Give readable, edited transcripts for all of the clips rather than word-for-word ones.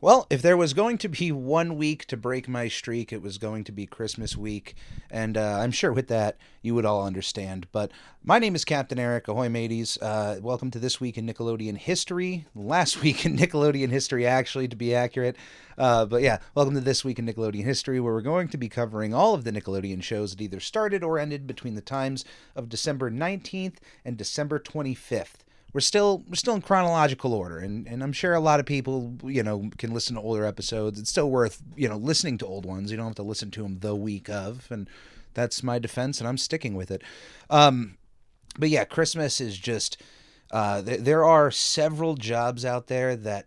Well, if there was going to be 1 week to break my streak, it was going to be Christmas week, and I'm sure with that you would all understand. But my name is Captain Eric. Ahoy, mateys. Welcome to This Week in Nickelodeon History. Last week in Nickelodeon History, actually, to be accurate. But yeah, welcome to This Week in Nickelodeon History, where we're going to be covering all of the Nickelodeon shows that either started or ended between the times of December 19th and December 25th. We're still in chronological order, and I'm sure a lot of people, can listen to older episodes. It's still worth, listening to old ones. You don't have to listen to them the week of, and that's my defense, and I'm sticking with it. But yeah, Christmas is just, there are several jobs out there that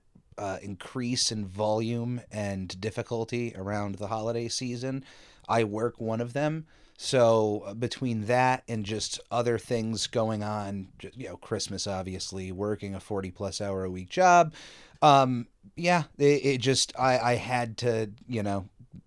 increase in volume and difficulty around the holiday season. I work one of them. So between that and just other things going on, Christmas, obviously, working a 40-plus hour a week job, I had to,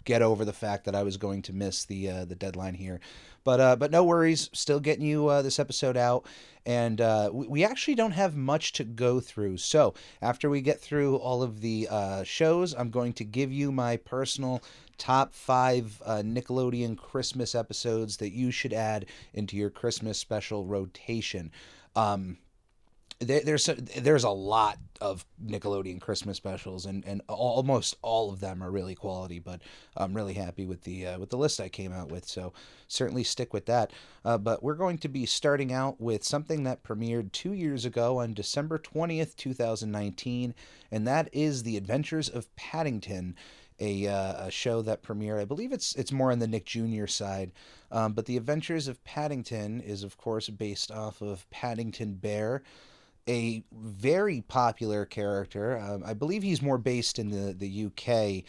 get over the fact that I was going to miss the deadline here. But no worries, still getting you this episode out. And we actually don't have much to go through. So after we get through all of the shows, I'm going to give you my personal top 5 Nickelodeon Christmas episodes that you should add into your Christmas special rotation. There's a lot of Nickelodeon Christmas specials, and almost all of them are really quality. But I'm really happy with the list I came out with, so certainly stick with that. But we're going to be starting out with something that premiered 2 years ago on December 20th, 2019, and that is The Adventures of Paddington, a show that premiered. I believe it's more on the Nick Jr. side, but The Adventures of Paddington is, of course, based off of Paddington Bear, a very popular character. I believe he's more based in the UK,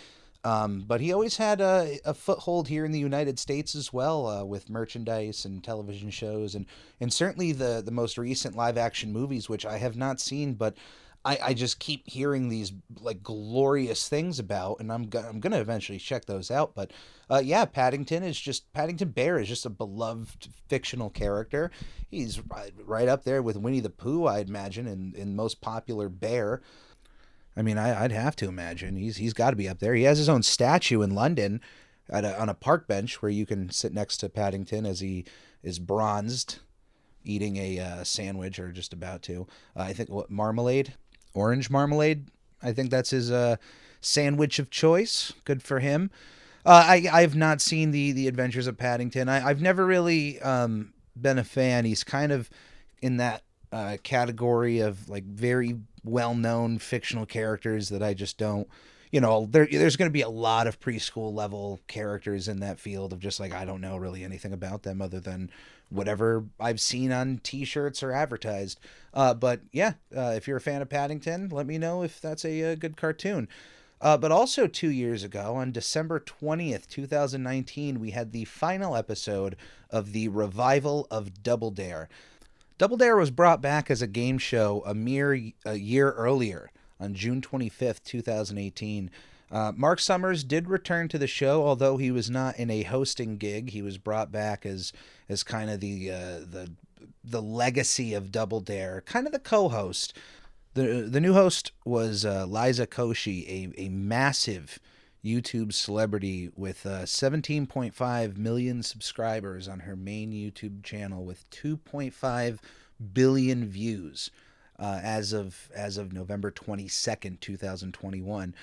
but he always had a foothold here in the United States as well, with merchandise and television shows, and certainly the most recent live-action movies, which I have not seen, but I just keep hearing these glorious things about, and I'm gonna eventually check those out. But Paddington Bear is just a beloved fictional character. He's right up there with Winnie the Pooh, I'd imagine, in most popular bear. I mean, I'd have to imagine he's got to be up there. He has his own statue in London on a park bench where you can sit next to Paddington as he is bronzed, eating a sandwich, or just about to. I think orange marmalade. I think that's his sandwich of choice. Good for him. I've not seen the Adventures of Paddington. I've never really been a fan. He's kind of in that category of very well-known fictional characters that I just don't. There's going to be a lot of preschool level characters in that field of just I don't know really anything about them other than whatever I've seen on t-shirts or advertised. But yeah, if you're a fan of Paddington, let me know if that's a good cartoon. But also 2 years ago, on December 20th, 2019, we had the final episode of the revival of Double Dare. Double Dare was brought back as a game show a year earlier, on June 25th, 2018. Mark Summers did return to the show, although he was not in a hosting gig. He was brought back as kind of the legacy of Double Dare, kind of the co-host. The new host was Liza Koshy, a massive YouTube celebrity with 17.5 million subscribers on her main YouTube channel with 2.5 billion views as of November 22nd, 2021.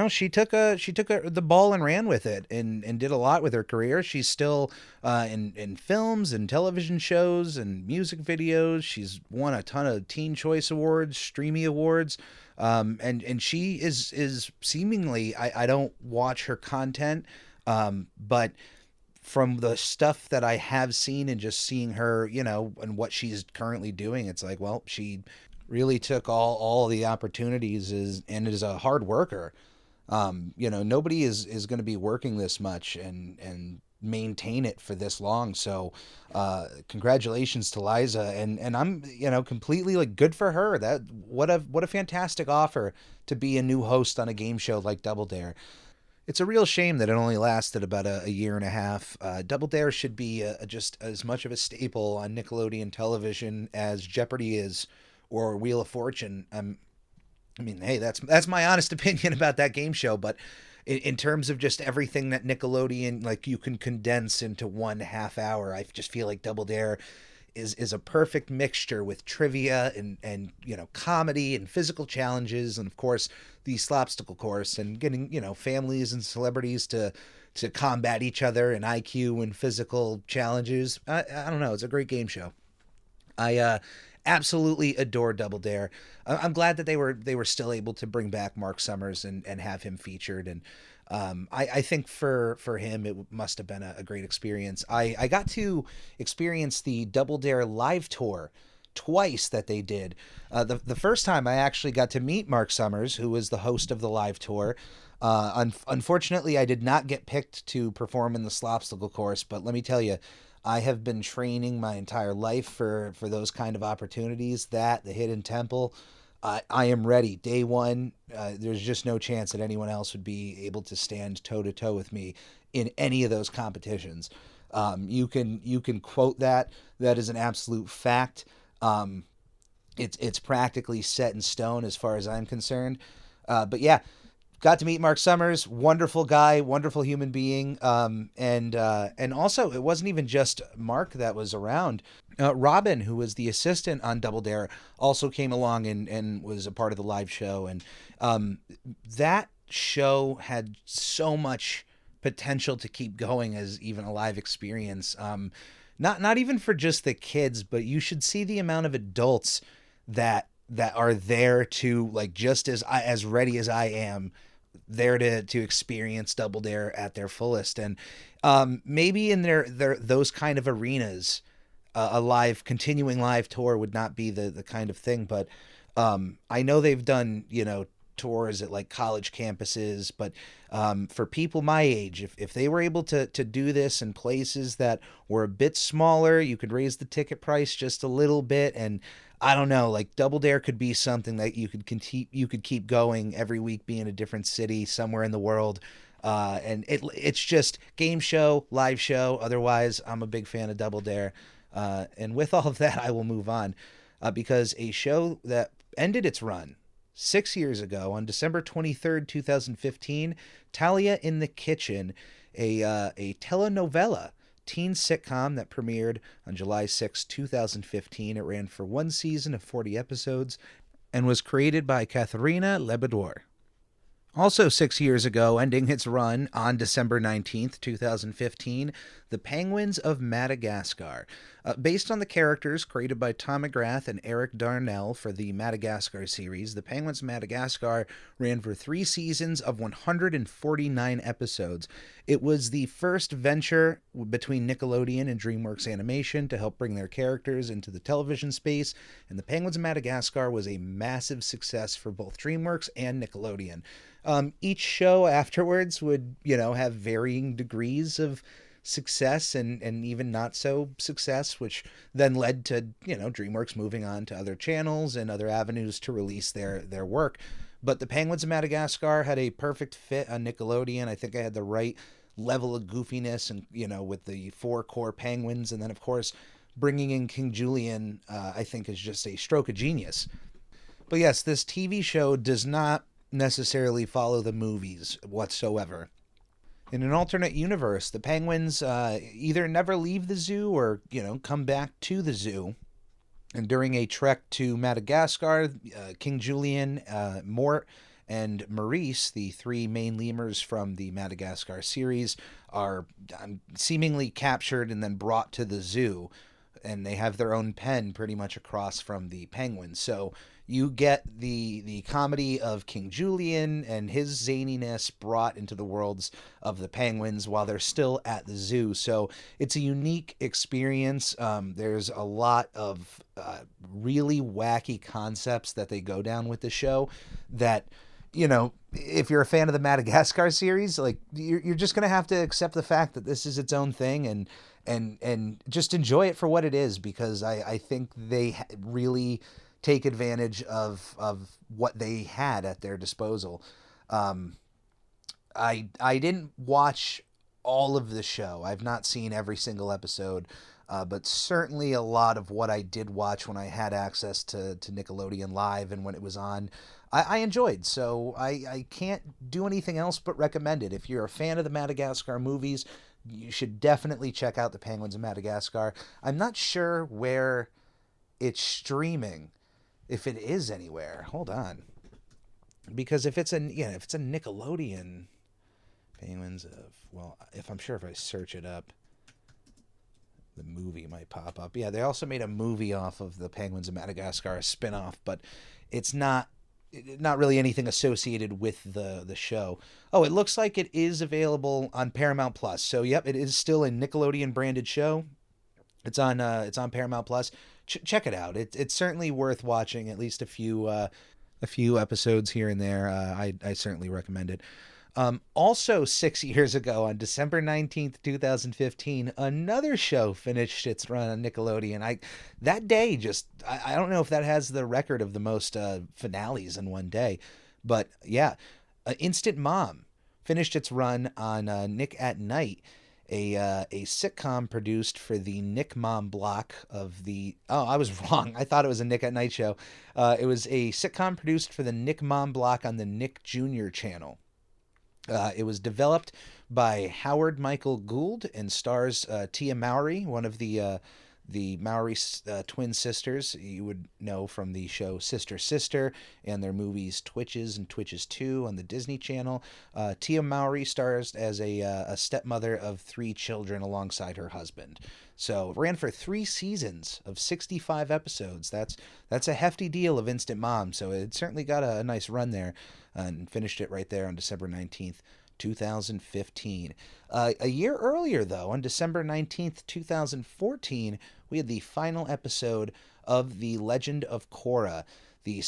She took the ball and ran with it and did a lot with her career. She's still in films and television shows and music videos. She's won a ton of Teen Choice Awards, Streamy Awards, and she is seemingly, I don't watch her content, but from the stuff that I have seen and just seeing her, and what she's currently doing, it's she really took all the opportunities and is a hard worker. Nobody is going to be working this much and maintain it for this long. So, congratulations to Liza, and I'm completely like good for her. That what a fantastic offer to be a new host on a game show like Double Dare. It's a real shame that it only lasted about a year and a half. Double Dare should be just as much of a staple on Nickelodeon television as Jeopardy is, or Wheel of Fortune. I mean, hey, that's my honest opinion about that game show. But in terms of just everything that Nickelodeon like you can condense into 1/2 hour, I just feel like Double Dare is a perfect mixture with trivia and comedy and physical challenges, and of course the slopstick course, and getting families and celebrities to combat each other in IQ and physical challenges. I don't know. It's a great game show. I absolutely adore Double Dare. I'm glad that they were still able to bring back Mark Summers and have him featured. And I think for him it must have been a great experience. I got to experience the Double Dare live tour twice that they did. The first time I actually got to meet Mark Summers, who was the host of the live tour. Unfortunately, I did not get picked to perform in the slopstick course, but let me tell you, I have been training my entire life for those kind of opportunities. That, the Hidden Temple, I am ready. Day one, there's just no chance that anyone else would be able to stand toe to toe with me in any of those competitions. You can quote that. That is an absolute fact. It's practically set in stone as far as I'm concerned. But yeah, got to meet Mark Summers, wonderful guy, wonderful human being, and also it wasn't even just Mark that was around. Robin, who was the assistant on Double Dare, also came along and was a part of the live show, and that show had so much potential to keep going as even a live experience. Not even for just the kids, but you should see the amount of adults that are there to like just as ready as I am there to experience Double Dare at their fullest. And maybe in their those kind of arenas, a live continuing live tour would not be the kind of thing. But I know they've done tours at like college campuses, but for people my age, if they were able to do this in places that were a bit smaller, you could raise the ticket price just a little bit, and I don't know, like Double Dare could be something that you could keep going every week, be in a different city somewhere in the world. And it's just game show, live show. Otherwise, I'm a big fan of Double Dare. And with all of that, I will move on because a show that ended its run 6 years ago on December 23rd, 2015, Talia in the Kitchen, a telenovela teen sitcom that premiered on July 6, 2015. It ran for one season of 40 episodes and was created by Katharina Lebedor. Also 6 years ago, ending its run on December 19th, 2015, The Penguins of Madagascar. Based on the characters created by Tom McGrath and Eric Darnell for the Madagascar series, The Penguins of Madagascar ran for 3 seasons of 149 episodes. It was the first venture between Nickelodeon and DreamWorks Animation to help bring their characters into the television space, and The Penguins of Madagascar was a massive success for both DreamWorks and Nickelodeon. Each show afterwards would, have varying degrees of success and even not so success, which then led to, DreamWorks moving on to other channels and other avenues to release their work. But The Penguins of Madagascar had a perfect fit on Nickelodeon. I think I had the right level of goofiness and, with the 4 core penguins. And then, of course, bringing in King Julian, I think is just a stroke of genius. But yes, this TV show does not necessarily follow the movies whatsoever. In an alternate universe, the penguins either never leave the zoo or, come back to the zoo. And during a trek to Madagascar, King Julian, Mort, and Maurice, the 3 main lemurs from the Madagascar series, are seemingly captured and then brought to the zoo. And they have their own pen pretty much across from the penguins. So You get the comedy of King Julian and his zaniness brought into the worlds of the penguins while they're still at the zoo. So it's a unique experience. There's a lot of really wacky concepts that they go down with the show that, if you're a fan of the Madagascar series, like you're just gonna have to accept the fact that this is its own thing, and just enjoy it for what it is, because I think they really take advantage of what they had at their disposal. I didn't watch all of the show. I've not seen every single episode, but certainly a lot of what I did watch when I had access to Nickelodeon Live and when it was on, I enjoyed. So I can't do anything else but recommend it. If you're a fan of the Madagascar movies, you should definitely check out the Penguins of Madagascar. I'm not sure where it's streaming, if it is anywhere. Hold on, because if it's a Nickelodeon Penguins of, well, if I search it up, the movie might pop up. Yeah, they also made a movie off of the Penguins of Madagascar, a spin-off, but it's not really anything associated with the show. Oh, it looks like it is available on Paramount Plus. So yep, it is still a Nickelodeon branded show. It's on Paramount Plus. Check it out. It's certainly worth watching. At least a few episodes here and there. I certainly recommend it. Also 6 years ago, on December 19th, 2015, another show finished its run on Nickelodeon. That day I don't know if that has the record of the most finales in one day, but yeah, Instant Mom finished its run on Nick at Night, a sitcom produced for the Nick Mom block of the... Oh, I was wrong. I thought it was a Nick at Night show. It was a sitcom produced for the Nick Mom block on the Nick Jr. channel. It was developed by Howard Michael Gould and stars Tia Mowry, one of the Mowry twin sisters you would know from the show Sister Sister and their movies Twitches and Twitches 2 on the Disney Channel. Tia Mowry stars as a stepmother of 3 children alongside her husband. So it ran for 3 seasons of 65 episodes. That's a hefty deal of Instant Mom. So it certainly got a nice run there, and finished it right there on December 19th, 2015. A year earlier, though, on December 19th, 2014, we had the final episode of The Legend of Korra, the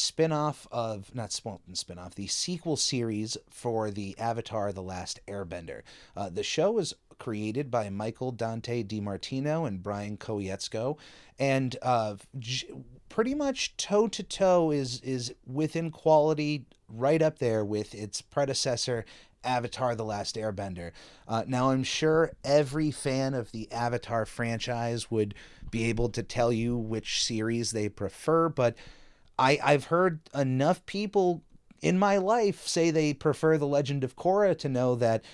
the sequel series for the Avatar: The Last Airbender. The show was created by Michael Dante DiMartino and Brian Koietzko, and pretty much toe-to-toe is within quality, right up there with its predecessor, Avatar: The Last Airbender. Now, I'm sure every fan of the Avatar franchise would be able to tell you which series they prefer, but I've heard enough people in my life say they prefer The Legend of Korra to know that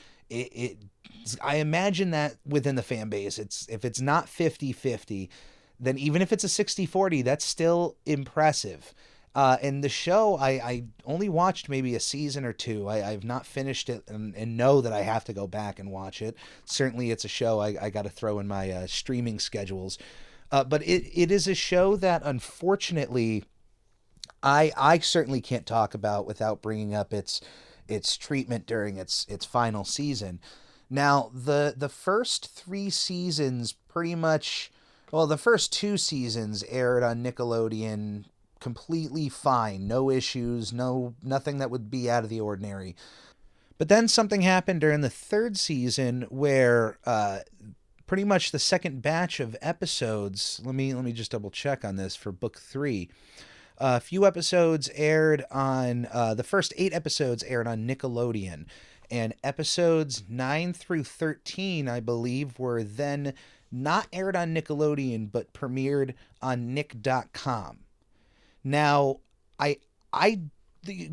I imagine that within the fan base, if it's not 50-50, then even if it's a 60-40, that's still impressive. And the show, I only watched maybe a season or 2. I've not finished it, and know that I have to go back and watch it. Certainly it's a show I got to throw in my streaming schedules. But it is a show that, unfortunately, I certainly can't talk about without bringing up its treatment during its final season. Now, the first 3 seasons pretty much... Well, the first 2 seasons aired on Nickelodeon completely fine. No issues, nothing that would be out of the ordinary. But then something happened during the 3rd season where pretty much the second batch of episodes... Let me just double check on this for book 3. A few episodes aired on... the first 8 episodes aired on Nickelodeon. And episodes 9 through 13, I believe, were then not aired on Nickelodeon, but premiered on Nick.com. Now, I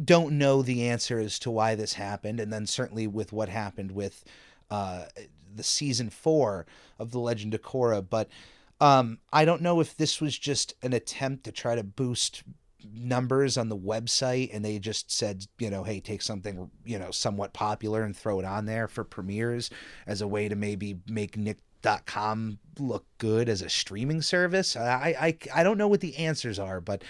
don't know the answer as to why this happened, and then certainly with what happened with the season 4 of The Legend of Korra, but I don't know if this was just an attempt to try to boost numbers on the website, and they just said, hey, take something, somewhat popular and throw it on there for premieres as a way to maybe make Nick.com look good as a streaming service. I don't know what the answers are, but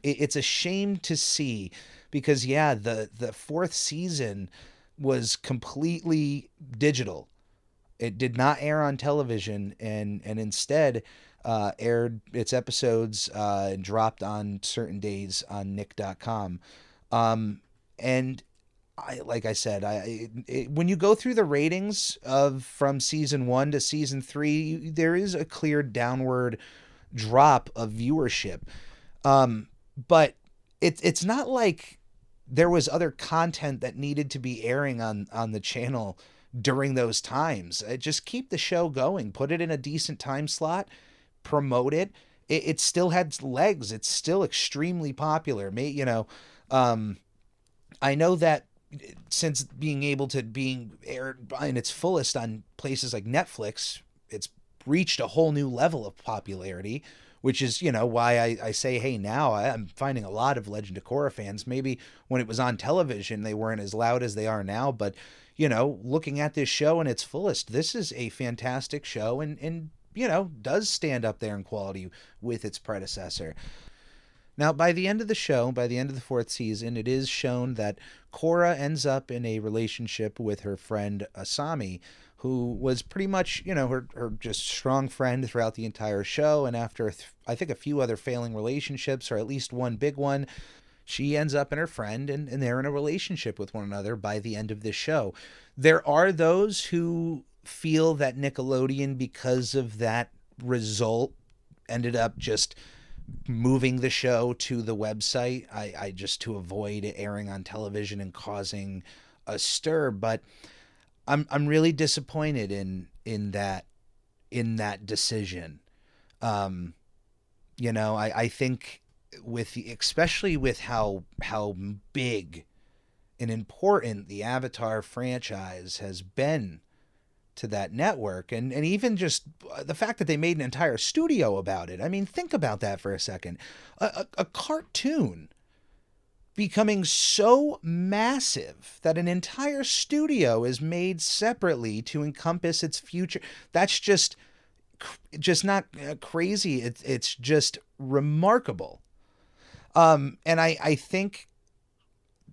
It's a shame to see because yeah, the fourth season was completely digital. It did not air on television, and instead aired its episodes and dropped on certain days on Nick.com. And like I said, when you go through the ratings of from season 1 to season 3, there is a clear downward drop of viewership. But it's not like there was other content that needed to be airing on the channel during those times. Just keep the show going, put it in a decent time slot, promote it. It still had legs. It's still extremely popular. I know that since being able to being aired in its fullest on places like Netflix, it's reached a whole new level of popularity, which is, why I say, hey, now I'm finding a lot of Legend of Korra fans. Maybe when it was on television, they weren't as loud as they are now, but, looking at this show in its fullest, this is a fantastic show and does stand up there in quality with its predecessor. Now, by the end of the show, by the end of the fourth season, it is shown that Korra ends up in a relationship with her friend Asami, who was pretty much, her just strong friend throughout the entire show. And after, I think, a few other failing relationships, or at least one big one, she ends up in her friend, and they're in a relationship with one another by the end of this show. There are those who feel that Nickelodeon, because of that result, ended up just moving the show to the website. I just to avoid it airing on television and causing a stir. But I'm really disappointed in that decision. I think especially with how big and important the Avatar franchise has been to that network, and even just the fact that they made an entire studio about it. I mean, think about that for a second. A cartoon becoming so massive that an entire studio is made separately to encompass its future. That's just not crazy. It's just remarkable. And I think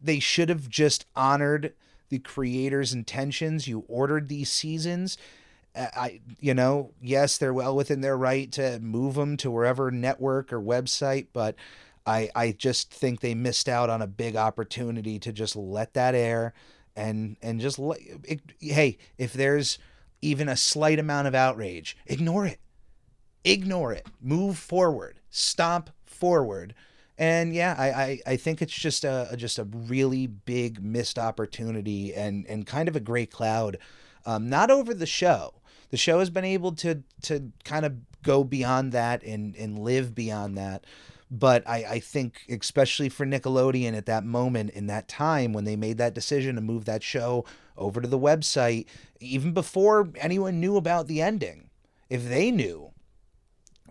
they should have just honored the creators' intentions. You ordered these seasons. Yes, they're well within their right to move them to wherever network or website, but I just think they missed out on a big opportunity to just let that air and just hey, if there's even a slight amount of outrage, ignore it. Ignore it. Move forward. Stomp forward. And yeah, I think it's just a really big missed opportunity and kind of a gray cloud, not over the show. The show has been able to kind of go beyond that and live beyond that. But I think, especially for Nickelodeon at that moment, in that time, when they made that decision to move that show over to the website, even before anyone knew about the ending, if they knew,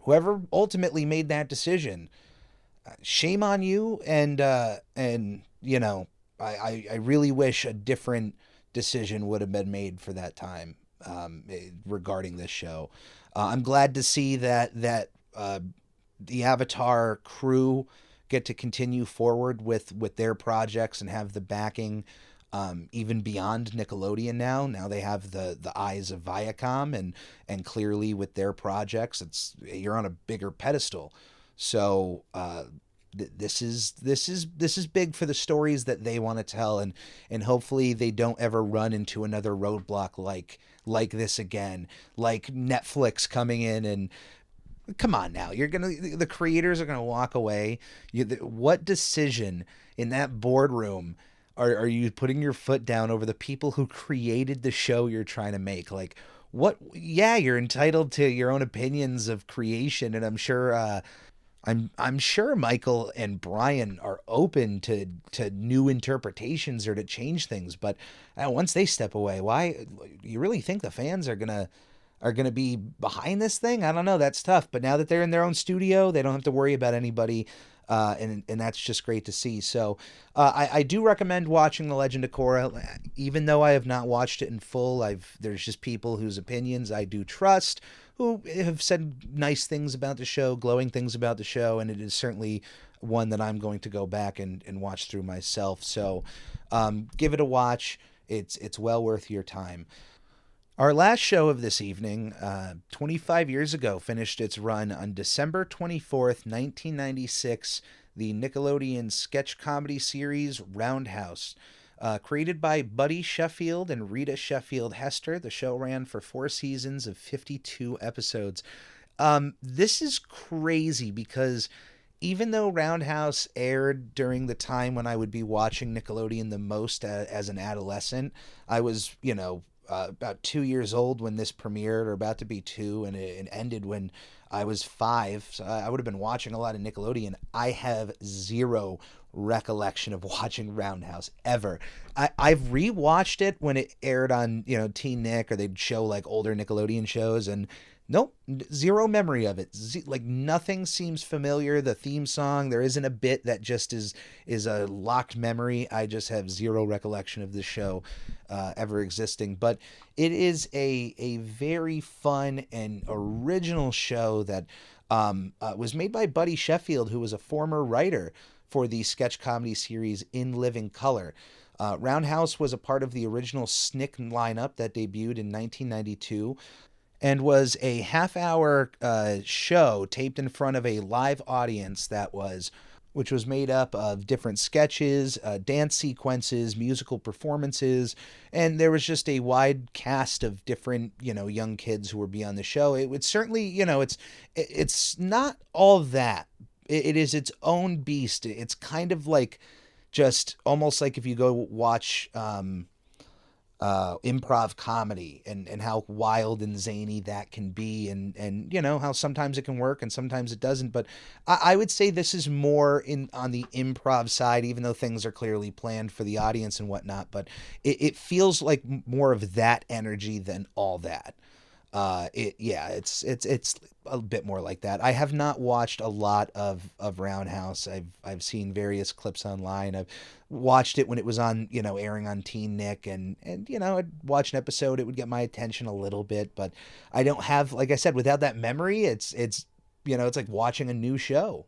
whoever ultimately made that decision, shame on you. And I really wish a different decision would have been made for that time, regarding this show. I'm glad to see that the Avatar crew get to continue forward with their projects and have the backing, even beyond Nickelodeon now. Now they have the eyes of Viacom, and clearly with their projects, you're on a bigger pedestal. So this is big for the stories that they want to tell, and hopefully they don't ever run into another roadblock like this again, like Netflix coming in and. Come on now, the creators are gonna walk away. What decision in that boardroom are you putting your foot down over the people who created the show you're trying to make? Like, what? Yeah, you're entitled to your own opinions of creation, and I'm sure Michael and Brian are open to new interpretations or to change things. But once they step away, why? You really think the fans are gonna be behind this thing? I don't know. That's tough. But now that they're in their own studio, they don't have to worry about anybody. And that's just great to see. So I do recommend watching The Legend of Korra, even though I have not watched it in full. There's just people whose opinions I do trust, who have said nice things about the show, glowing things about the show, and it is certainly one that I'm going to go back and watch through myself. So give it a watch. It's well worth your time. Our last show of this evening, 25 years ago, finished its run on December 24th, 1996, the Nickelodeon sketch comedy series Roundhouse. Created by Buddy Sheffield and Rita Sheffield Hester, the show ran for 4 seasons of 52 episodes. This is crazy because even though Roundhouse aired during the time when I would be watching Nickelodeon the most as an adolescent, I was, about 2 years old when this premiered, or about to be 2, and it ended when I was 5. So I would have been watching a lot of Nickelodeon. I have zero recollection of watching Roundhouse ever. I've rewatched it when it aired on, Teen Nick, or they'd show like older Nickelodeon shows, and nope, zero memory of it. Like nothing seems familiar. The theme song, there isn't a bit that just is a locked memory. I just have zero recollection of this show ever existing. But it is a very fun and original show that was made by Buddy Sheffield, who was a former writer for the sketch comedy series In Living Color. Roundhouse was a part of the original Snick lineup that debuted in 1992 and was a half-hour show taped in front of a live audience which was made up of different sketches, dance sequences, musical performances, and there was just a wide cast of different, young kids who would be on the show. It would certainly, it's not all that. It is its own beast. It's kind of like just almost like if you go watch improv comedy and how wild and zany that can be, and how sometimes it can work and sometimes it doesn't. But I would say this is more on the improv side, even though things are clearly planned for the audience and whatnot. But it feels like more of that energy than all that. It's a bit more like that. I have not watched a lot of Roundhouse. I've seen various clips online. I've watched it when it was on, airing on Teen Nick, and I'd watch an episode. It would get my attention a little bit, but I don't have, like I said, without that memory, it's like watching a new show.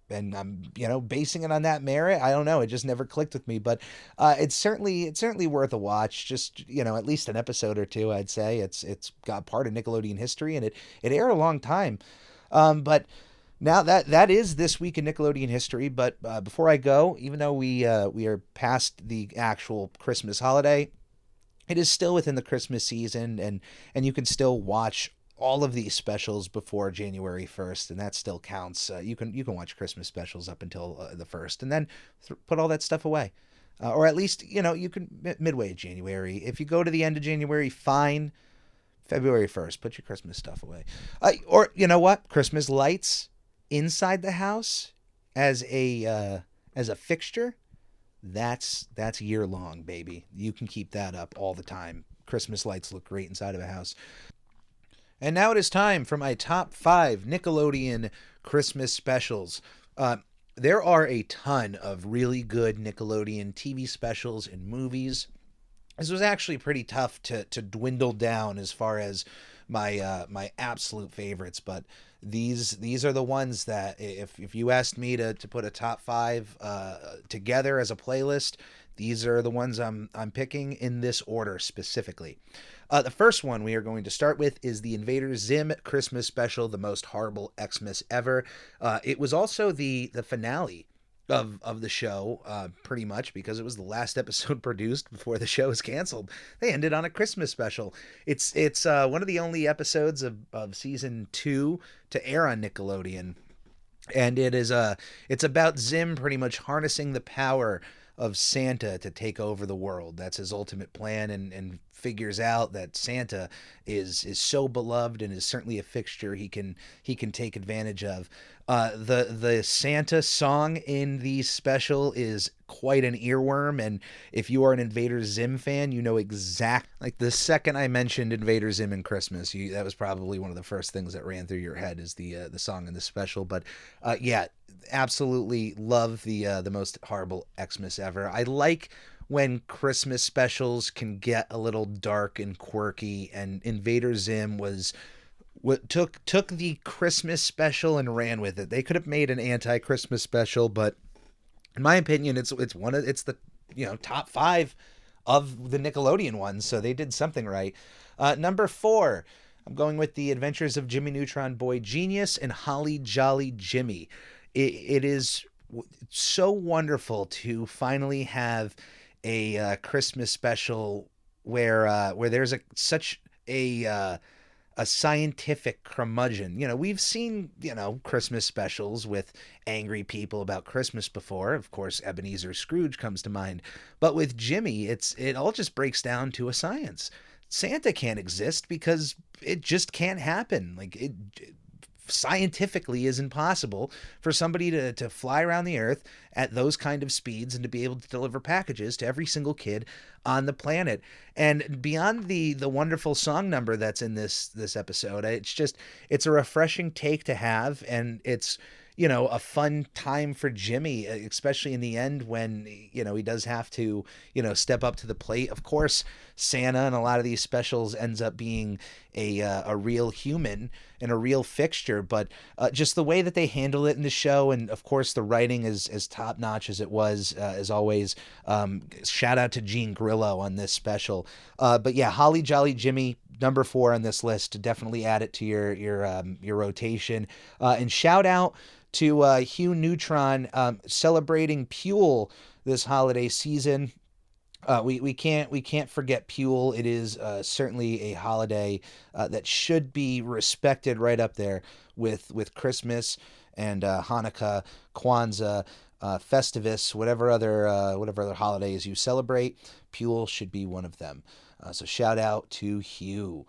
And I'm, basing it on that merit. I don't know. It just never clicked with me, but it's certainly worth a watch. Just, at least an episode or two, I'd say. It's got part of Nickelodeon history, and it aired a long time. But now that is this week in Nickelodeon history. But before I go, even though we are past the actual Christmas holiday, it is still within the Christmas season, and you can still watch all of these specials before January 1st, and that still counts. You can watch Christmas specials up until the 1st, and then put all that stuff away. Or at least, you can midway January. If you go to the end of January, fine. February 1st, put your Christmas stuff away. Or, you know what? Christmas lights inside the house as a fixture, that's year long, baby. You can keep that up all the time. Christmas lights look great inside of a house. And now it is time for my top 5 Nickelodeon Christmas specials. There are a ton of really good Nickelodeon TV specials and movies. This was actually pretty tough to dwindle down as far as my absolute favorites, but these are the ones that if you asked me to put a top 5 together as a playlist, these are the ones I'm picking in this order specifically. The first one we are going to start with is the Invader Zim Christmas special, the most horrible Xmas ever. It was also the finale of the show, pretty much, because it was the last episode produced before the show was canceled. They ended on a Christmas special. It's one of the only episodes of season 2 to air on Nickelodeon, and it's about Zim pretty much harnessing the power of Santa to take over the world. That's his ultimate plan, and figures out that Santa is so beloved and is certainly a fixture he can take advantage of. The Santa song in the special is quite an earworm, and if you are an Invader Zim fan, you know like the second I mentioned Invader Zim and Christmas, that was probably one of the first things that ran through your head is the song in the special. But yeah, absolutely love the most horrible Xmas ever. I like when Christmas specials can get a little dark and quirky, and Invader Zim was took the Christmas special and ran with it. They could have made an anti-Christmas special, but in my opinion, it's the top five of the Nickelodeon ones, so they did something right. Number four, I'm going with the Adventures of Jimmy Neutron Boy Genius and Holly Jolly Jimmy. It is so wonderful to finally have a Christmas special where there's such a scientific curmudgeon. We've seen, Christmas specials with angry people about Christmas before. Of course, Ebenezer Scrooge comes to mind. But with Jimmy, it all just breaks down to a science. Santa can't exist because it just can't happen. Like, it scientifically is impossible for somebody to fly around the earth at those kind of speeds and to be able to deliver packages to every single kid on the planet. And beyond the wonderful song number that's in this episode, it's a refreshing take to have, and it's a fun time for Jimmy, especially in the end when, he does have to, step up to the plate. Of course, Santa in a lot of these specials ends up being a real human and a real fixture, but just the way that they handle it in the show, and of course the writing is as top notch as it was, as always. Shout out to Gene Grillo on this special. But yeah, Holly Jolly Jimmy, number four on this list. Definitely add it to your rotation. And shout out to Hugh Neutron celebrating Pule this holiday season. We can't forget Pule. It is certainly a holiday that should be respected right up there with Christmas and Hanukkah, Kwanzaa, Festivus, whatever other holidays you celebrate. Pule should be one of them. So shout out to Hugh.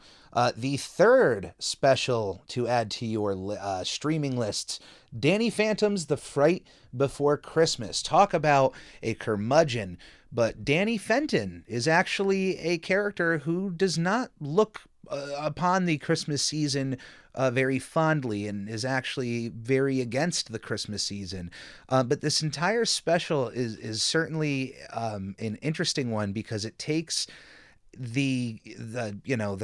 The third special to add to your streaming lists, Danny Phantom's The Fright Before Christmas. Talk about a curmudgeon, but Danny Fenton is actually a character who does not look upon the Christmas season very fondly, and is actually very against the Christmas season. But this entire special is certainly an interesting one, because it takes the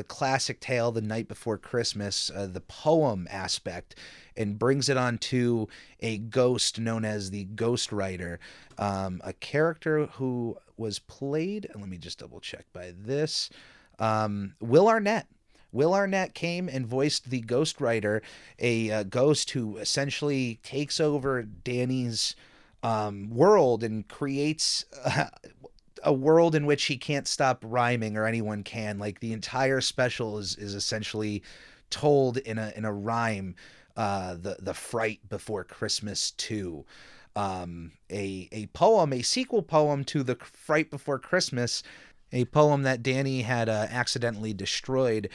classic tale, The Night Before Christmas, the poem aspect, and brings it onto a ghost known as the Ghost Writer, a character who was played, and let me just double check by this, Will Arnett. Will Arnett came and voiced the Ghost Writer, a ghost who essentially takes over Danny's world and creates a world in which he can't stop rhyming, or anyone can. Like, the entire special is essentially told in a rhyme. The Fright Before Christmas 2, a poem, a sequel poem to The Fright Before Christmas, a poem that Danny had accidentally destroyed,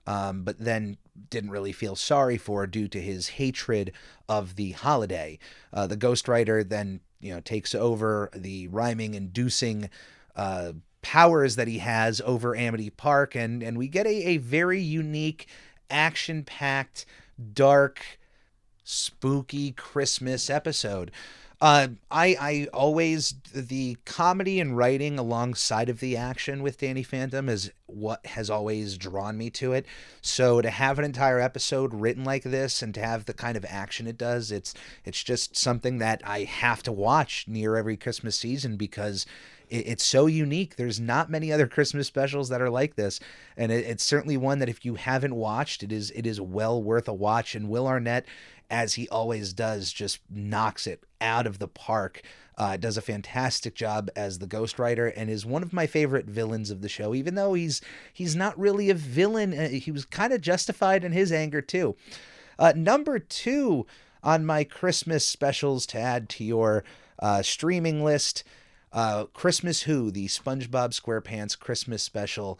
but then didn't really feel sorry for due to his hatred of the holiday. The ghostwriter then takes over the rhyming inducing powers that he has over Amity Park, and we get a very unique, action-packed, dark, spooky Christmas episode. I always, the comedy and writing alongside of the action with Danny Phantom is what has always drawn me to it. So to have an entire episode written like this, and to have the kind of action it does, it's just something that I have to watch near every Christmas season, because it's so unique. There's not many other Christmas specials that are like this, and it's certainly one that if you haven't watched, it is well worth a watch. And Will Arnett, as he always does, just knocks it out of the park. Does a fantastic job as the ghostwriter, and is one of my favorite villains of the show, even though he's not really a villain. He was kind of justified in his anger too. Number two on my Christmas specials to add to your streaming list, Christmas Who, the SpongeBob SquarePants Christmas special.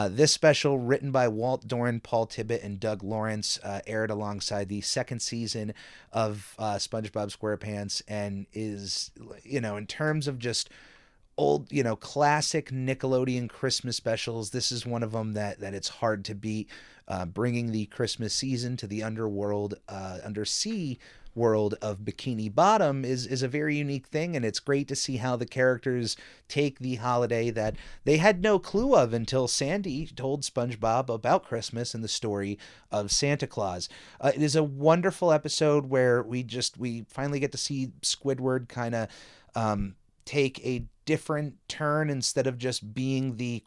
This special, written by Walt Doran, Paul Tibbett, and Doug Lawrence, aired alongside the second season of SpongeBob SquarePants, and is, in terms of just old, classic Nickelodeon Christmas specials, this is one of them that it's hard to beat. Bringing the Christmas season to the underworld, undersea world of Bikini Bottom is a very unique thing, and it's great to see how the characters take the holiday that they had no clue of until Sandy told SpongeBob about Christmas and the story of Santa Claus. It is a wonderful episode where we finally get to see Squidward kind of take a different turn instead of just being the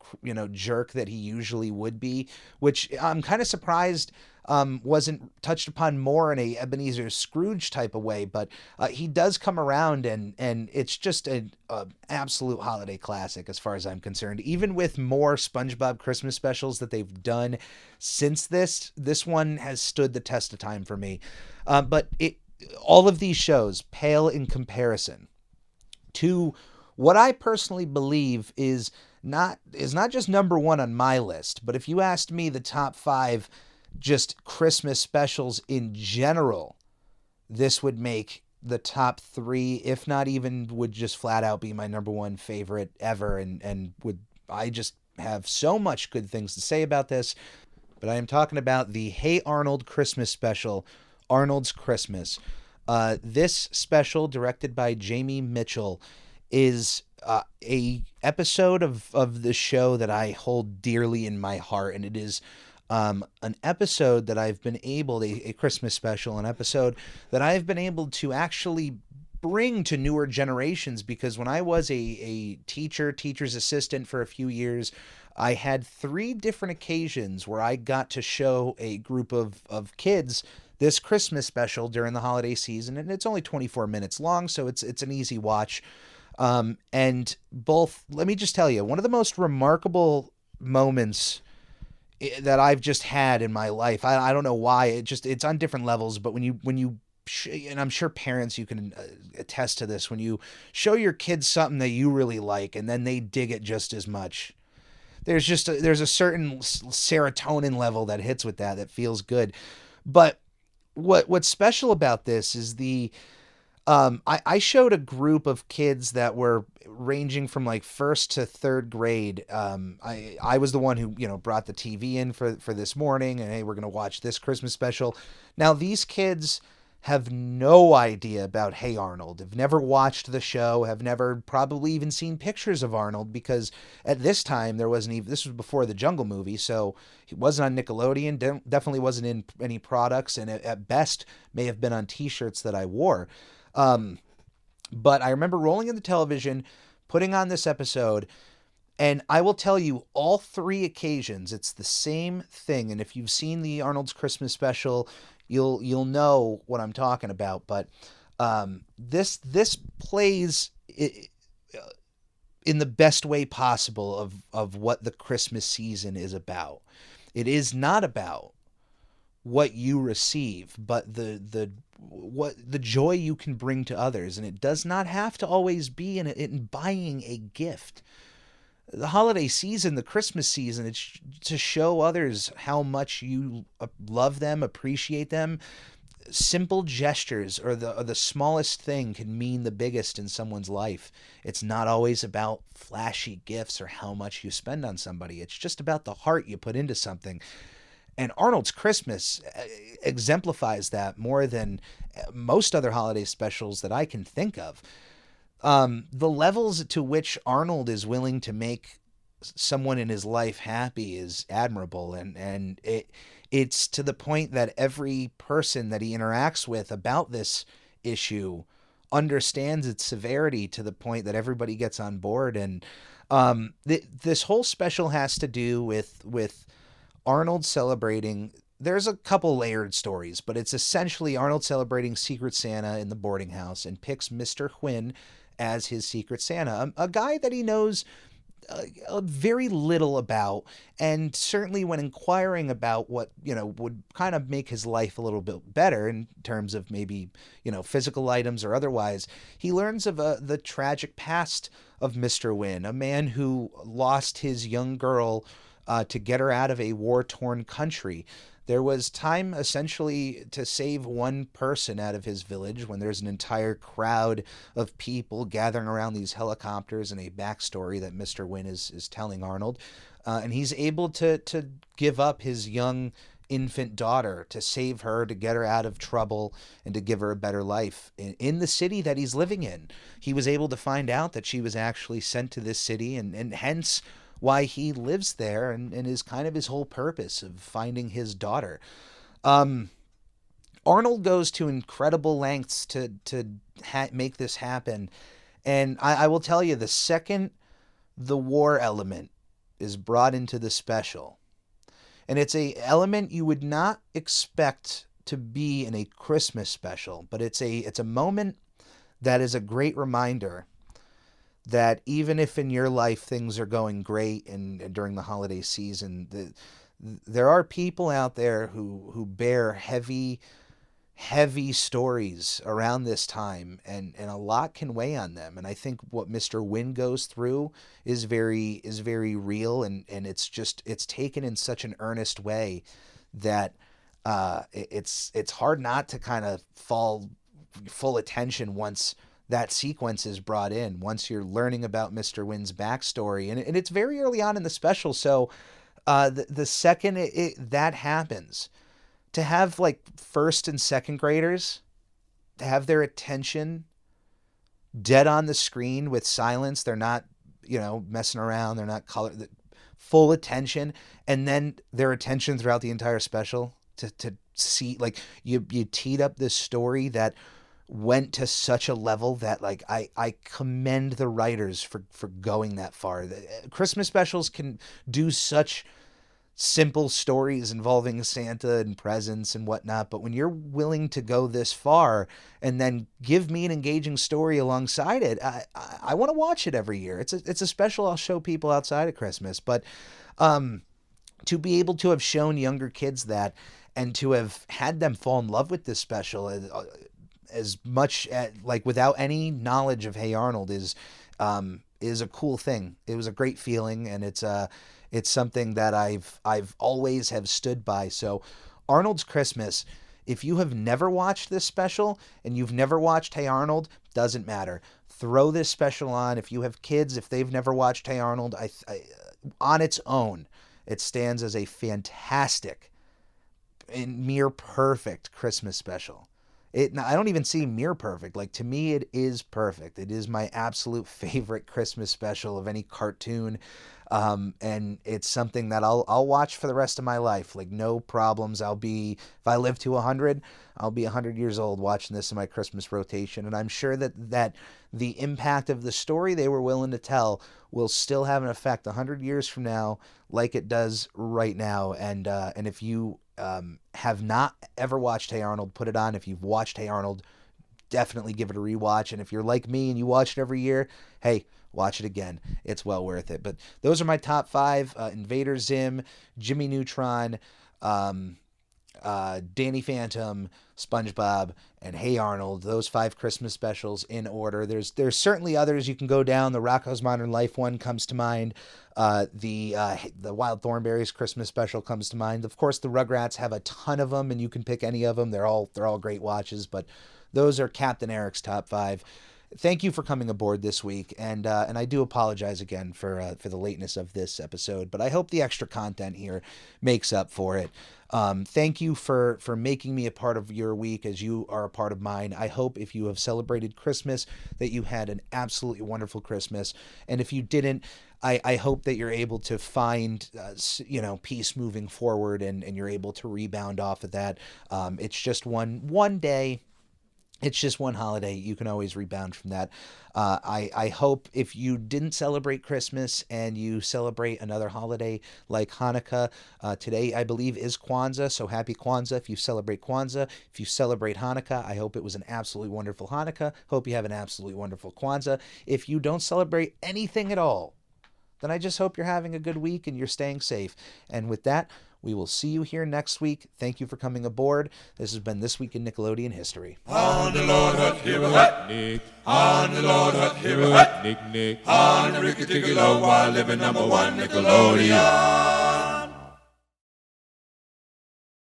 jerk that he usually would be, which I'm kind of surprised wasn't touched upon more in a Ebenezer Scrooge type of way, but he does come around, and it's just an absolute holiday classic as far as I'm concerned. Even with more SpongeBob Christmas specials that they've done since this one has stood the test of time for me. But all of these shows pale in comparison to what I personally believe is not just number one on my list, but if you asked me the top 5 just Christmas specials in general, this would make the top 3, if not even would just flat out be my number 1 favorite ever, and I just have so much good things to say about this. But I am talking about the Hey Arnold Christmas special, Arnold's Christmas. This special, directed by Jamie Mitchell, is a episode of the show that I hold dearly in my heart, and it is an episode that I've been able, a Christmas special, an episode that I've been able to actually bring to newer generations, because when I was a teacher's assistant for a few years, I had 3 different occasions where I got to show a group of kids this Christmas special during the holiday season, and it's only 24 minutes long, so it's an easy watch. And both, let me just tell you, one of the most remarkable moments that I've just had in my life. I don't know why, it's on different levels, but when you and I'm sure parents, you can attest to this, when you show your kids something that you really like and then they dig it just as much, there's a certain serotonin level that hits with that feels good. But what's special about this is I showed a group of kids that were ranging from like 1st to 3rd grade. I was the one who, brought the TV in for this morning, and hey, we're going to watch this Christmas special. Now, these kids have no idea about Hey Arnold, have never watched the show, have never probably even seen pictures of Arnold, because at this time this was before the Jungle Movie, so he wasn't on Nickelodeon, definitely wasn't in any products, and at best may have been on t-shirts that I wore. But I remember rolling in the television, putting on this episode, and I will tell you, all 3 occasions, it's the same thing. And if you've seen the Arnold's Christmas special, you'll know what I'm talking about. But this plays in the best way possible of what the Christmas season is about. It is not about what you receive, but the joy you can bring to others, and it does not have to always be in buying a gift. The holiday season, the Christmas season, it's to show others how much you love them, appreciate them. Simple gestures or the smallest thing can mean the biggest in someone's life. It's not always about flashy gifts or how much you spend on somebody. It's just about the heart you put into something. And Arnold's Christmas exemplifies that more than most other holiday specials that I can think of. The levels to which Arnold is willing to make someone in his life happy is admirable, and it's to the point that every person that he interacts with about this issue understands its severity, to the point that everybody gets on board. And this whole special has to do with Arnold celebrating. There's a couple layered stories, but it's essentially Arnold celebrating Secret Santa in the boarding house, and picks Mr. Quinn as his Secret Santa, a guy that he knows very little about, and certainly when inquiring about what would kind of make his life a little bit better in terms of maybe physical items or otherwise, he learns of the tragic past of Mr. Wynn, a man who lost his young girl to get her out of a war-torn country. There was time essentially to save one person out of his village when there's an entire crowd of people gathering around these helicopters, and a backstory that Mr. Wynn is telling Arnold. And he's able to give up his young infant daughter to save her, to get her out of trouble, and to give her a better life in the city that he's living in. He was able to find out that she was actually sent to this city, and hence why he lives there, and is kind of his whole purpose of finding his daughter. Arnold goes to incredible lengths to make this happen. And I will tell you, the second the war element is brought into the special, and it's a element you would not expect to be in a Christmas special, but it's a moment that is a great reminder that even if in your life things are going great and during the holiday season, there are people out there who bear heavy stories around this time, and a lot can weigh on them. And I think what Mr. Wynn goes through is very real, and it's taken in such an earnest way that it's hard not to kind of fall full attention once that sequence is brought in, once you're learning about Mr. Wynn's backstory. And it's very early on in the special, so the second that happens, to have like first and second graders to have their attention dead on the screen with silence, they're not, messing around, they're not full attention, and then their attention throughout the entire special to see, like, you teed up this story that went to such a level that, like, I commend the writers for going that far. Christmas specials can do such simple stories involving Santa and presents and whatnot, but when you're willing to go this far and then give me an engaging story alongside it, I want to watch it every year. It's a special I'll show people outside of Christmas, but to be able to have shown younger kids that, and to have had them fall in love with this special as much like without any knowledge of Hey Arnold is a cool thing. It was a great feeling, and it's something that I've always have stood by. So Arnold's Christmas, if you have never watched this special and you've never watched Hey Arnold, doesn't matter. Throw this special on. If you have kids, if they've never watched Hey Arnold, I on its own, it stands as a fantastic and near perfect Christmas special. I don't even see near perfect. Like, to me, it is perfect. It is my absolute favorite Christmas special of any cartoon. And it's something that I'll watch for the rest of my life. Like, no problems. If I live to 100, I'll be 100 years old watching this in my Christmas rotation. And I'm sure that the impact of the story they were willing to tell will still have an effect 100 years from now, like it does right now. And if you have not ever watched Hey Arnold, put it on. If you've watched Hey Arnold, definitely give it a rewatch. And if you're like me and you watch it every year, hey, watch it again. It's well worth it. But those are my top 5: Invader Zim, Jimmy Neutron, Danny Phantom, SpongeBob, and Hey Arnold. Those 5 Christmas specials in order. There's certainly others you can go down. The Rocko's Modern Life one comes to mind. The Wild Thornberrys Christmas special comes to mind. Of course, the Rugrats have a ton of them, and you can pick any of them. They're all great watches. But those are Captain Eric's top 5. Thank you for coming aboard this week, and I do apologize again for the lateness of this episode, but I hope the extra content here makes up for it. Thank you for making me a part of your week as you are a part of mine. I hope if you have celebrated Christmas that you had an absolutely wonderful Christmas, and if you didn't, I hope that you're able to find peace moving forward, and you're able to rebound off of that. It's just one day. It's just one holiday. You can always rebound from that. I hope if you didn't celebrate Christmas and you celebrate another holiday like Hanukkah, today I believe is Kwanzaa, so happy Kwanzaa if you celebrate Kwanzaa. If you celebrate Hanukkah, I hope it was an absolutely wonderful Hanukkah. Hope you have an absolutely wonderful Kwanzaa. If you don't celebrate anything at all, then I just hope you're having a good week and you're staying safe. And with that, we will see you here next week. Thank you for coming aboard. This has been This Week in Nickelodeon History. On the Lord Hut, here a hut, Nick. On the Lord Hut, here a hut, Nick. On the Ricky Ticky Low, while living #1 Nickelodeon.